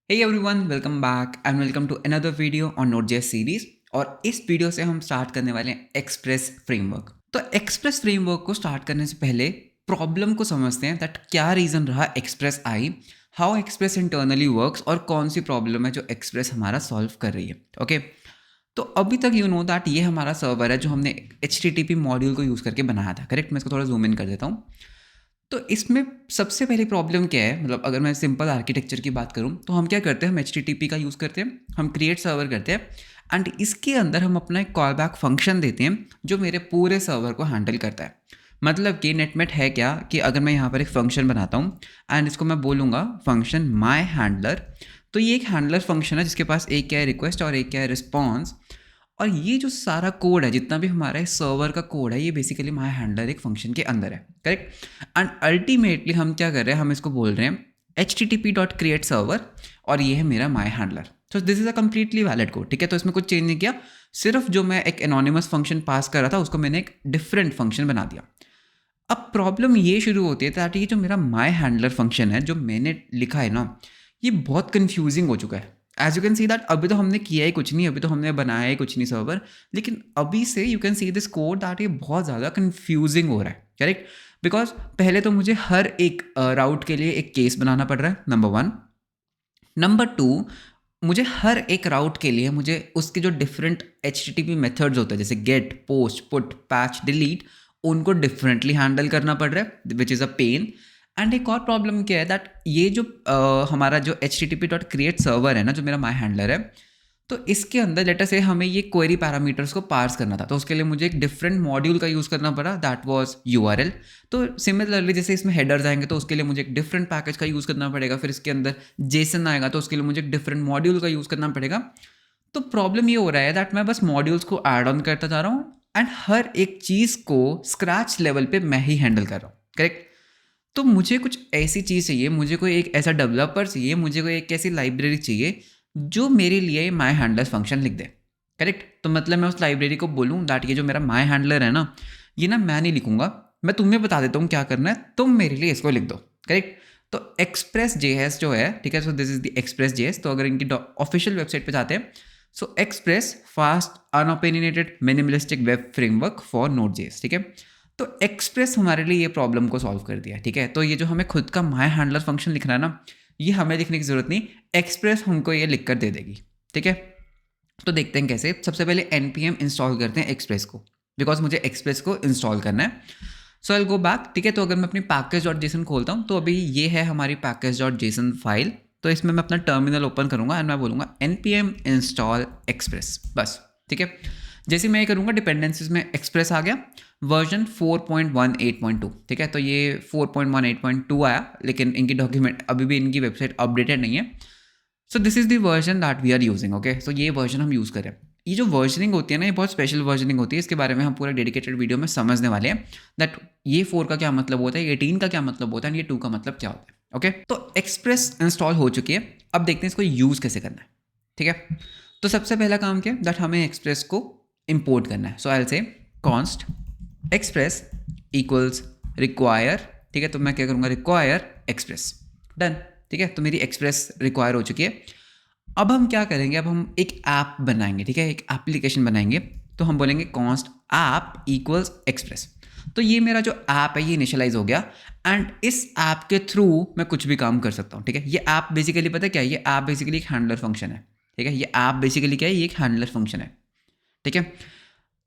Hey everyone, welcome back and welcome to another video on Node.js series. और इस video से हम start करने वाले हैं एक्सप्रेस फ्रेमवर्क। तो एक्सप्रेस फ्रेमवर्क को स्टार्ट करने से पहले प्रॉब्लम को समझते हैं दैट क्या रीज़न रहा express I, how express internally works और कौन सी प्रॉब्लम है जो एक्सप्रेस हमारा सॉल्व कर रही है। ओके तो अभी तक यू नो दैट ये हमारा सर्वर है जो हमने HTTP मॉड्यूल को यूज़ करके बनाया था। करेक्ट, मैं इसको थोड़ा जूम इन कर देता हूँ। तो इसमें सबसे पहली प्रॉब्लम क्या है, मतलब अगर मैं सिंपल आर्किटेक्चर की बात करूं तो हम क्या करते हैं, हम HTTP का यूज़ करते हैं, हम क्रिएट सर्वर करते हैं एंड इसके अंदर हम अपना एक कॉल बैक फंक्शन देते हैं जो मेरे पूरे सर्वर को हैंडल करता है। मतलब कि नेटमेट है क्या कि अगर मैं यहाँ पर एक फंक्शन बनाता हूँ एंड इसको मैं बोलूँगा फंक्शन माई हैंडलर, तो ये एक हैंडलर फंक्शन है जिसके पास एक क्या है रिक्वेस्ट और एक क्या है रिस्पॉन्स। और ये जो सारा कोड है, जितना भी हमारा इस सर्वर का कोड है, ये बेसिकली माई हैंडलर एक फंक्शन के अंदर है। करेक्ट, एंड अल्टीमेटली हम क्या कर रहे हैं, हम इसको बोल रहे हैं http.create_server और ये है मेरा माई हैंडलर। तो this is a completely valid code. ठीक है, तो इसमें कुछ चेंज नहीं किया, सिर्फ जो मैं एक एनोनिमस फंक्शन पास कर रहा था उसको मैंने एक डिफरेंट फंक्शन बना दिया। अब प्रॉब्लम ये शुरू होती है ताकि ये जो मेरा माई हैंडलर फंक्शन है जो मैंने लिखा है ना, ये बहुत कन्फ्यूजिंग हो चुका है। As you can see that अभी तो हमने किया ही कुछ नहीं, अभी तो हमने बनाया ही कुछ नहीं सर्वर, लेकिन अभी से you can see this code that ये बहुत ज़्यादा कन्फ्यूजिंग हो रहा है। करेक्ट, बिकॉज पहले तो मुझे हर एक राउट के लिए एक केस बनाना पड़ रहा है, नंबर वन। नंबर टू, मुझे हर एक राउट के लिए मुझे उसके जो डिफरेंट HTTP मेथड्स होते हैं जैसे get, post, put, patch, delete, उनको डिफरेंटली हैंडल करना पड़ रहा है which is a pain. And एक और प्रॉब्लम क्या है दैट ये जो हमारा जो http.create सर्वर है ना, जो मेरा माई हैंडलर है, तो इसके अंदर लेटर से हमें ये क्वेरी पैरामीटर्स को पार्स करना था, तो उसके लिए मुझे एक डिफरेंट मॉड्यूल का यूज़ करना पड़ा, दैट वाज URL। तो सिमिलरली जैसे इसमें हेडर्स आएंगे तो उसके लिए मुझे एक डिफरेंट पैकेज का यूज़ करना पड़ेगा, फिर इसके अंदर जेसन आएगा तो उसके लिए मुझे एक डिफरेंट मॉड्यूल का यूज़ करना पड़ेगा। तो प्रॉब्लम ये हो रहा है दैट मैं बस मॉड्यूल्स को ऐड ऑन करता जा रहा हूँ एंड हर एक चीज़ को स्क्रैच लेवल पे मैं ही हैंडल कर रहा हूँ। करेक्ट, तो मुझे कुछ ऐसी चीज़ चाहिए, मुझे कोई एक ऐसा डेवलपर चाहिए, मुझे कोई एक ऐसी लाइब्रेरी चाहिए जो मेरे लिए माई हैंडलर फंक्शन लिख दे। करेक्ट, तो मतलब मैं उस लाइब्रेरी को बोलूँ दैट ये जो मेरा माई हैंडलर है ना, ये ना मैं नहीं लिखूंगा, मैं तुम्हें बता देता हूँ क्या करना है, तुम मेरे लिए इसको लिख दो। करेक्ट, तो एक्सप्रेस JS जो है, ठीक है, so this is the Express JS। तो अगर इनकी ऑफिशियल वेबसाइट पे जाते हैं, so Express fast unopinionated minimalistic web framework for Node.js। ठीक है, तो एक्सप्रेस हमारे लिए ये प्रॉब्लम को सॉल्व कर दिया। ठीक है, तो ये जो हमें खुद का माई हैंडलर फंक्शन लिखना है ना, ये हमें लिखने की ज़रूरत नहीं, एक्सप्रेस हमको ये लिख कर दे देगी। ठीक है, तो देखते हैं कैसे। सबसे पहले npm इंस्टॉल करते हैं एक्सप्रेस को, बिकॉज मुझे एक्सप्रेस को इंस्टॉल करना है। सो आई गो बैक। ठीक है, तो अगर मैं अपनी package.json खोलता हूँ तो अभी ये है हमारी package.json फाइल। तो इसमें मैं अपना टर्मिनल ओपन करूँगा एंड मैं बोलूँगा npm इंस्टॉल एक्सप्रेस, बस। ठीक है, जैसे मैं ये करूँगा डिपेंडेंसीज में एक्सप्रेस आ गया, वर्जन 4.18.2। ठीक है, तो ये 4.18.2 आया, लेकिन इनकी डॉक्यूमेंट अभी भी इनकी वेबसाइट अपडेटेड नहीं है। So this is the version that we are using. Okay, so ये वर्जन हम यूज़ करें। ये जो वर्जनिंग होती है ना, ये बहुत स्पेशल वर्जनिंग होती है, इसके बारे में हम पूरा डेडिकेटेड वीडियो में समझने वाले हैं दैट ये 4 का क्या मतलब होता है, 18 का क्या मतलब होता है, एंड ये 2 का मतलब क्या होता है। ओके, तो एक्सप्रेस इंस्टॉल हो चुकी है, अब देखते हैं इसको यूज़ कैसे करना है। ठीक है, तो सबसे पहला काम क्या है दैट हमें एक्सप्रेस को इम्पोर्ट करना है। So I will say const express equals require. ठीक है, तो मैं क्या करूँगा, रिक्वायर एक्सप्रेस, डन। ठीक है, तो मेरी एक्सप्रेस रिक्वायर हो चुकी है। अब हम क्या करेंगे, अब हम एक ऐप बनाएंगे। ठीक है, एक एप्लीकेशन बनाएंगे, तो हम बोलेंगे कॉन्स्ट ऐप इक्वल्स एक्सप्रेस। तो ये मेरा जो ऐप है ये इनिशियलाइज हो गया एंड इस ऐप के थ्रू मैं कुछ भी काम कर सकता हूँ। ठीक है, ये ऐप बेसिकली पता है क्या है, ये ऐप बेसिकली एक हैंडलर फंक्शन है। ठीक है, ये ऐप बेसिकली क्या है, ये एक हैंडलर फंक्शन है। ठीक है,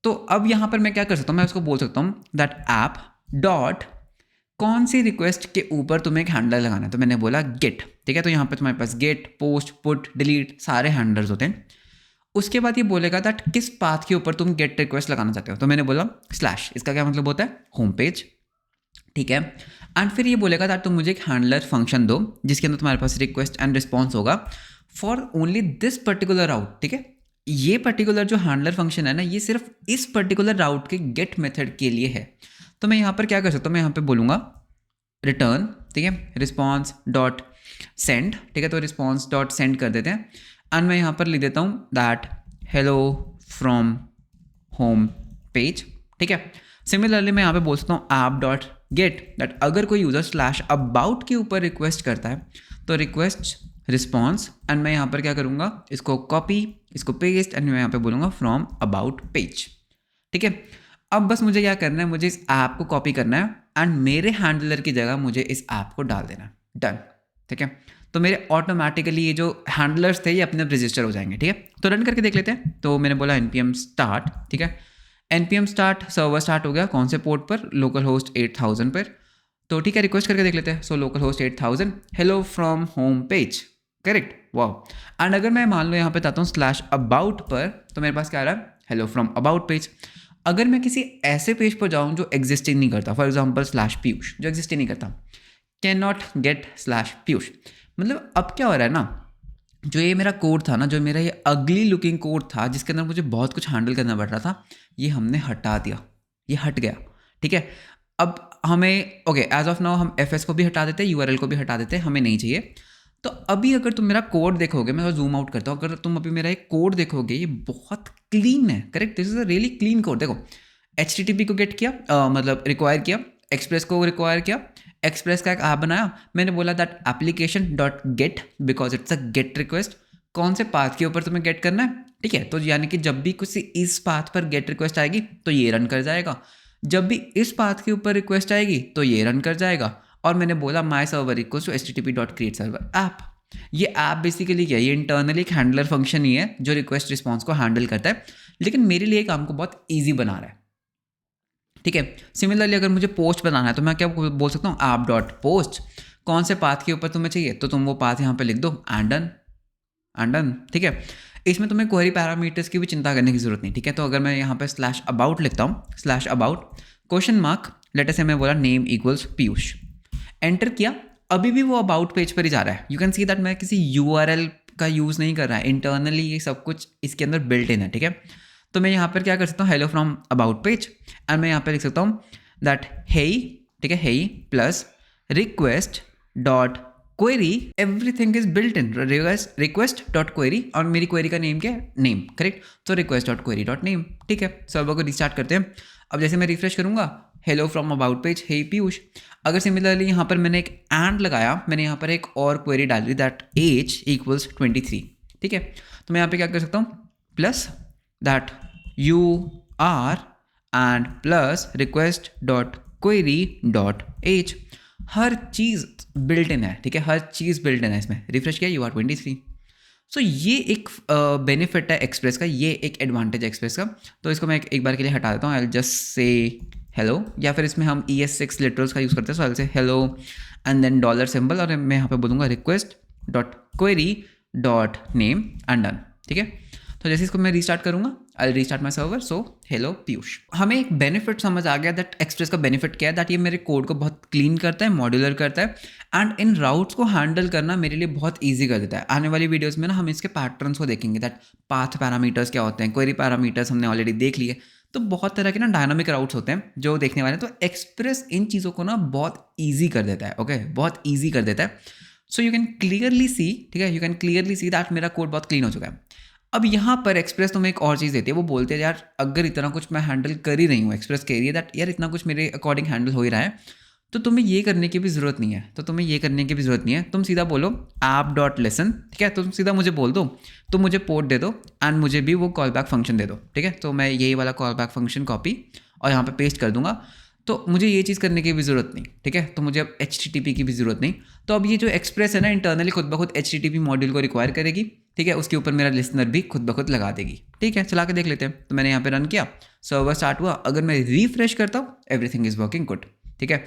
तो अब यहाँ पर मैं क्या कर सकता हूँ, मैं उसको बोल सकता हूँ दैट ऐप डॉट कौन सी रिक्वेस्ट के ऊपर तुम्हें एक हैंडलर लगाना है, तो मैंने बोला गेट। ठीक है, तो यहाँ पे तुम्हारे पास गेट, पोस्ट, पुट, डिलीट सारे हैंडलर्स होते हैं। उसके बाद ये बोलेगा दैट किस पाथ के ऊपर तुम गेट रिक्वेस्ट लगाना चाहते हो, तो मैंने बोला स्लैश, इसका क्या मतलब होता है, होम पेज। ठीक है, एंड फिर ये बोलेगा दैट तुम मुझे एक हैंडलर फंक्शन दो जिसके अंदर तुम्हारे पास रिक्वेस्ट एंड रिस्पॉन्स होगा फॉर ओनली दिस पर्टिकुलर राउट। ठीक है, ये पर्टिकुलर जो हैंडलर फंक्शन है ना, ये सिर्फ इस पर्टिकुलर राउट के गेट मेथड के लिए है। तो मैं यहाँ पर क्या कर सकता हूँ, मैं यहाँ पे बोलूँगा रिटर्न। ठीक है, रिस्पॉन्स डॉट सेंड। ठीक है, तो रिस्पॉन्स डॉट सेंड कर देते हैं एंड मैं यहाँ पर लिख देता हूँ that hello from home page. ठीक है, सिमिलरली मैं यहाँ पे बोल सकता हूँ ऐप डॉट गेट दैट अगर कोई यूज़र स्लैश अबाउट के ऊपर रिक्वेस्ट करता है तो रिक्वेस्ट रिस्पॉन्स एंड मैं यहाँ पर क्या करूँगा, इसको कॉपी, इसको पेस्ट एंड मैं यहाँ पे बोलूँगा फ्रॉम अबाउट पेज। ठीक है, अब बस मुझे क्या करना है, मुझे इस ऐप को कॉपी करना है एंड मेरे हैंडलर की जगह मुझे इस ऐप को डाल देना है। डन। ठीक है, तो मेरे ऑटोमेटिकली ये जो हैंडलर्स थे ये अपने आप रजिस्टर हो जाएंगे। ठीक है, तो रन करके देख लेते हैं। तो मैंने बोला npm start। ठीक है, npm start, सर्वर स्टार्ट हो गया। कौन से पोर्ट पर? लोकल होस्ट 8000 पर। तो ठीक है, रिक्वेस्ट करके देख लेते हैं। So local host 8000, hello from home page. Correct, वाह। एंड अगर मैं मान लो यहाँ पे चाहता हूँ स्लैश अबाउट पर, तो मेरे पास क्या आ रहा है? Hello from about page. अगर मैं किसी ऐसे पेज पर जाऊँ जो एग्जिस्ट ही नहीं करता, फॉर एग्जाम्पल स्लैश पीयूष, जो एग्जिस्ट ही नहीं करता, can not gate slash Piyush, मतलब अब क्या हो रहा है ना, जो ये मेरा कोड था ना, जो मेरा ये अगली लुकिंग कोड था जिसके अंदर मुझे बहुत कुछ हैंडल करना पड़ रहा था, ये हमने हटा दिया, ये हट गया। ठीक है, अब हमें ओके एज ऑफ नाउ हम एफ को भी हटा देते हैं, यूआरएल को भी हटा देते हैं, हमें नहीं चाहिए। तो अभी अगर तुम मेरा कोड देखोगे, मैं जूम आउट करता हूँ, अगर तुम अभी मेरा एक कोड देखोगे, ये बहुत क्लीन है। Correct, this is a really clean code. देखो, HTTP को गेट किया, मतलब रिक्वायर किया, एक्सप्रेस को रिक्वायर किया, एक्सप्रेस का एक ऐप बनाया, मैंने बोला that application dot get because it's a gate request. कौन से पाथ के ऊपर तुम्हें गेट करना है? ठीक है, तो यानी कि जब भी किसी इस पाथ पर गेट रिक्वेस्ट आएगी तो ये रन कर जाएगा, जब भी इस पाथ के ऊपर रिक्वेस्ट आएगी तो ये रन कर जाएगा। और मैंने बोला my server equals to HTTP dot create server app. ये ऐप बेसिकली क्या है? ये इंटरनली एक हैंडलर फंक्शन ही है जो रिक्वेस्ट रिस्पॉन्स को हैंडल करता है, लेकिन मेरे लिए काम को बहुत ईजी बना रहा है। ठीक है, सिमिलरली अगर मुझे पोस्ट बनाना है तो मैं क्या बोल सकता हूँ? App dot post. कौन से पाथ के ऊपर तुम्हें चाहिए तो तुम वो पाथ यहाँ पे लिख दो, एंड डन, एंड डन। ठीक है, इसमें तुम्हें क्वेरी पैरामीटर्स की भी चिंता करने की जरूरत नहीं। ठीक है, तो अगर मैं यहाँ पे स्लैश अबाउट लिखता हूँ, slash about question mark, later से मैं बोला नेम इक्वल्स पीयूष, एंटर किया, अभी भी वो अबाउट पेज पर ही जा रहा है। यू कैन सी दैट मैं किसी यूआरएल का यूज़ नहीं कर रहा है, इंटरनली ये सब कुछ इसके अंदर बिल्ट इन है। ठीक है, तो मैं यहाँ पर क्या कर सकता हूँ? Hello from about page, and मैं यहाँ पर लिख सकता हूँ दैट हेई, ठीक है, hey plus request dot query, everything is built in request dot query, और मेरी क्वेरी का नेम क्या है? नेम। करेक्ट, तो request dot query dot name. ठीक है, सर्वर को रिस्टार्ट करते हैं। अब जैसे मैं रिफ्रेश करूंगा, हेलो फ्रॉम अबाउट पेज, हे पीयूष। अगर सिमिलरली यहाँ पर मैंने एक एंड लगाया, मैंने यहाँ पर एक और क्वेरी डाली दैट एज इक्वल्स 23। ठीक है, तो मैं यहाँ पे क्या कर सकता हूँ? Plus that you are and plus request dot query dot age, हर चीज़ बिल्ट इन है। ठीक है, हर चीज़ बिल्ट इन है इसमें। रिफ्रेश किया, यू आर 23। सो ये एक बेनिफिट है एक्सप्रेस का, ये एक एडवांटेज है एक्सप्रेस का। तो इसको मैं एक बार के लिए हटा देता हूँ, I will just say hello, या फिर इसमें हम ES6 लिटरल्स का यूज़ करते हैं, so I will say hello and then dollar symbol, और मैं यहाँ पे बोलूँगा request dot query dot name and done. ठीक है, तो जैसे इसको मैं रीस्टार्ट करूँगा, I restart my server, so hello Piyush. हमें एक बेनिफिट समझ आ गया दैट एक्सप्रेस का बेनिफिट क्या है, दैट ये मेरे कोड को बहुत क्लीन करता है, मॉड्यूलर करता है, एंड इन राउट्स को हैंडल करना मेरे लिए बहुत ईजी कर देता है। आने वाली वीडियोस में ना हम इसके पैटर्न्स को देखेंगे, दैट पाथ पैरामीटर्स क्या होते हैं, क्वेरी पैरामीटर्स हमने ऑलरेडी देख लिए। तो बहुत तरह के ना डायनामिक राउट्स होते हैं जो देखने वाले हैं, तो एक्सप्रेस इन चीज़ों को ना बहुत ईजी कर देता है। ओके, बहुत ईजी कर देता है। So you can clearly see, ठीक है, you can clearly see that मेरा कोड बहुत क्लीन हो चुका है। अब यहाँ पर एक्सप्रेस तुम्हें एक और चीज़ देती है, वो बोलते हैं यार अगर इतना कुछ मैं हैंडल कर ही रही हूँ, एक्सप्रेस कह रही है दैट यार इतना कुछ मेरे अकॉर्डिंग हैंडल हो ही रहा है, तो तुम्हें ये करने की भी ज़रूरत नहीं है, तो तुम्हें ये करने की भी ज़रूरत नहीं है। तुम सीधा बोलो ऐप डॉट लिसन। ठीक है, तुम सीधा मुझे बोल दो, तुम मुझे पोर्ट दे दो एंड मुझे भी वो कॉल बैक फंक्शन दे दो। ठीक है, तो मैं यही वाला कॉल बैक फंक्शन कॉपी और यहाँ पे पेस्ट कर दूंगा, तो मुझे ये चीज़ करने की भी ज़रूरत नहीं। ठीक है, तो मुझे अब HTTP की भी ज़रूरत नहीं। तो अब ये जो एक्सप्रेस है ना, इंटरनली खुद ब खुद HTTP मॉड्यूल को रिक्वायर करेगी। ठीक है, उसके ऊपर मेरा लिसनर भी खुद ब खुद लगा देगी। ठीक है, चला के देख लेते हैं। तो मैंने यहाँ पे रन किया, सर्वर स्टार्ट हुआ, अगर मैं रिफ्रेश करता हूँ एवरीथिंग इज वर्किंग गुड। ठीक है,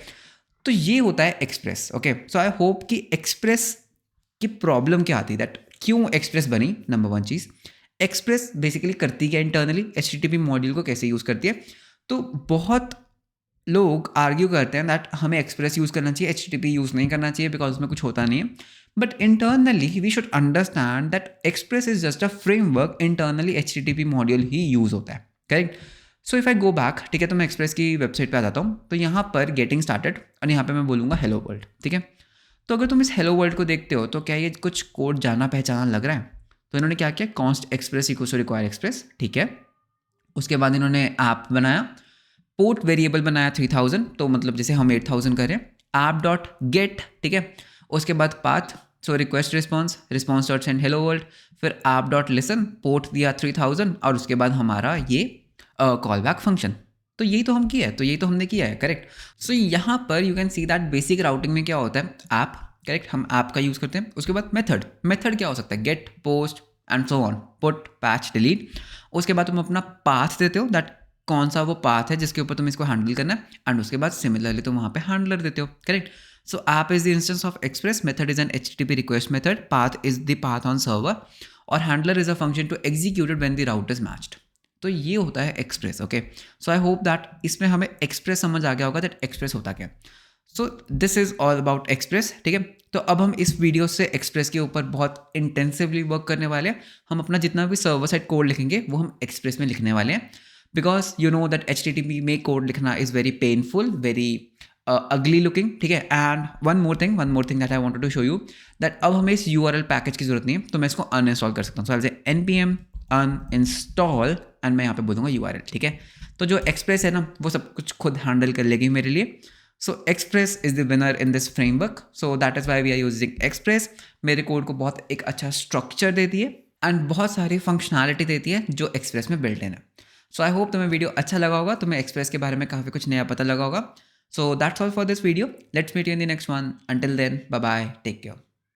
तो ये होता है Express. Okay, so I hope कि एक्सप्रेस की प्रॉब्लम क्या आती है, दैट क्यों एक्सप्रेस बनी। नंबर वन चीज़, एक्सप्रेस बेसिकली करती क्या इंटरनली, HTTP मॉड्यूल को कैसे यूज़ करती है। तो बहुत लोग आर्ग्यू करते हैं दैट हमें एक्सप्रेस यूज़ करना चाहिए, HTTP यूज़ नहीं करना चाहिए बिकॉज उसमें कुछ होता नहीं है। But internally we should understand that express is just a framework, internally HTTP module ही यूज़ होता है। Correct, so if I go back, ठीक है, तो मैं एक्सप्रेस की वेबसाइट पे आ जाता हूँ, तो यहाँ पर गेटिंग स्टार्टेड और यहाँ पे मैं बोलूँगा हेलो वर्ल्ड। ठीक है, तो अगर तुम इस हेलो वर्ल्ड को देखते हो तो क्या ये कुछ कोड जाना पहचाना लग रहा है। तो इन्होंने क्या किया, const express equals to require express. ठीक है, उसके बाद इन्होंने ऐप बनाया, पोर्ट वेरिएबल बनाया 3000, तो मतलब जैसे हम 8000 करें, ऐप डॉट गेट। ठीक है, उसके बाद path so request response, response dot send hello world, फिर ऐप डॉट लिसन, पोर्ट दिया 3000 और उसके बाद हमारा ये कॉल बैक फंक्शन। तो यही तो हम किया है, तो यही तो हमने किया है, करेक्ट। सो यहाँ पर you can see that basic routing में क्या होता है, ऐप, करेक्ट, हम ऐप का यूज़ करते हैं। उसके बाद मेथड क्या हो सकता है, get, post and so on, put, patch, delete. उसके बाद तुम अपना पाथ देते हो, दैट कौन सा वो पाथ है जिसके ऊपर तुम इसको हैंडल करना है, एंड उसके बाद सिमिलरली तुम वहाँ पे हैंडलर देते हो, correct. So app is the instance of Express, method is an HTTP request method, path is the path on server, और handler is a function to executed when the route is matched. तो ये होता है Express, okay. So I hope that इसमें हमें express समझ आ गया होगा, दैट एक्सप्रेस होता क्या। सो this is all about express, ठीक है। तो अब हम इस वीडियो से एक्सप्रेस के ऊपर बहुत इंटेंसिवली वर्क करने वाले हैं। हम अपना जितना भी सर्वर साइड कोड लिखेंगे वो हम एक्सप्रेस में लिखने वाले हैं, because you know that HTTP में कोड लिखना is very painful, very ugly looking, ठीक है। And one more thing that I wanted to show you, that अब हमें इस URL पैकेज की जरूरत नहीं है, तो मैं इसको अनइंस्टॉल कर सकता हूँ। सो आई से npm uninstall एंड मैं यहाँ पे बोलूँगा URL, ठीक है। तो जो एक्सप्रेस है ना वो सब कुछ खुद हैंडल कर लेगी मेरे लिए। So Express is the winner in this framework, so that is why we are using Express. मेरे कोड को बहुत एक अच्छा स्ट्रक्चर देती है एंड बहुत सारी फंक्शनैलिटी देती है जो एक्सप्रेस में बिल्ट इन है। सो आई होप तुम्हें वीडियो अच्छा लगा होगा, तुम्हें एक्सप्रेस के बारे में काफ़ी कुछ नया पता लगा होगा। So that's all for this video, let's meet you in the next one, until then bye bye, take care.